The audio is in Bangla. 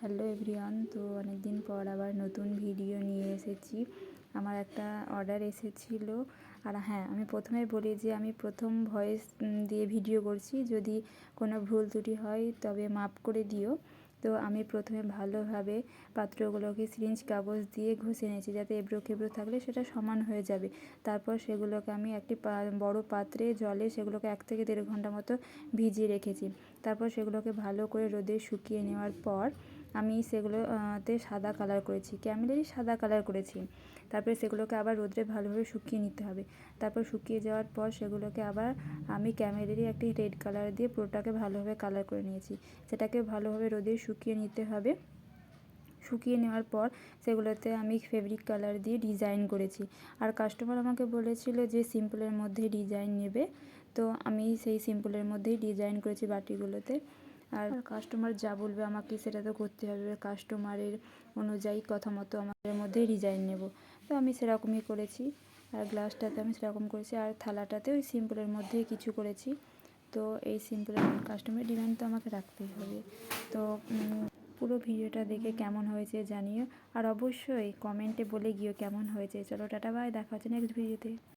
হ্যালো এভরিওয়ান, তো অনেক দিন পর আবার নতুন ভিডিও নিয়ে এসেছি। আমার একটা অর্ডার এসেছিলো। আর হ্যাঁ, আমি প্রথমেই বলি যে আমি প্রথম ভয়েস দিয়ে ভিডিও করছি, যদি কোনো ভুল ত্রুটি হয় তবে মাপ করে দিও। তো আমি প্রথমে ভালোভাবে পাত্রগুলোকে সিরিঞ্জ কাগজ দিয়ে ঘষে নিয়েছি, যাতে এবড়ো খেবড়ো থাকলে সেটা সমান হয়ে যাবে। তারপর সেগুলোকে আমি একটি বড় পাত্রে জলে সেগুলোকে 1 থেকে 1.5 ঘন্টা মতো ভিজিয়ে রেখেছি। তারপর সেগুলোকে ভালো করে রোদে শুকিয়ে নেওয়ার পর আমি সেগুলোতে সাদা কালার করেছি, ক্যামেলেরই সাদা কালার করেছি। তারপরে সেগুলোকে আবার রোদে ভালোভাবে শুকিয়ে নিতে হবে। তারপর শুকিয়ে যাওয়ার পর সেগুলোকে আবার আমি ক্যামেলেরই একটি রেড কালার দিয়ে পুরোটাকে ভালোভাবে কালার করে নিয়েছি। সেটাকে ভালোভাবে রোদে শুকিয়ে নিতে হবে। শুকিয়ে নেওয়ার পর সেগুলোতে আমি ফেব্রিক কালার দিয়ে ডিজাইন করেছি। আর কাস্টমার আমাকে বলেছিল যে সিম্পলের মধ্যেই ডিজাইন নেবে, তো আমি সেই সিম্পলের মধ্যেই ডিজাইন করেছি বাটিগুলোতে। আর কাস্টমার যা বলবে আমাকে সেটা তো করতে হবে, কাস্টমারের অনুযায়ী কথা মতো আমাদের মধ্যেই ডিজাইন নেব। তো আমি সেরকমই করেছি। আর গ্লাসটাতে আমি সেরকম করেছি, আর থালাটাতে ওই সিম্পলের মধ্যেই কিছু করেছি। তো এই সিম্পলের কাস্টমারের ডিমান্ড তো আমাকে রাখতেই হবে। তো পুরো ভিডিওটা দেখে কেমন হয়েছে জানিও, আর অবশ্যই কমেন্টে বলে গিয়েও কেমন হয়েছে। চলো টাটা, বাই, দেখা হচ্ছে নেক্সট ভিডিওতে।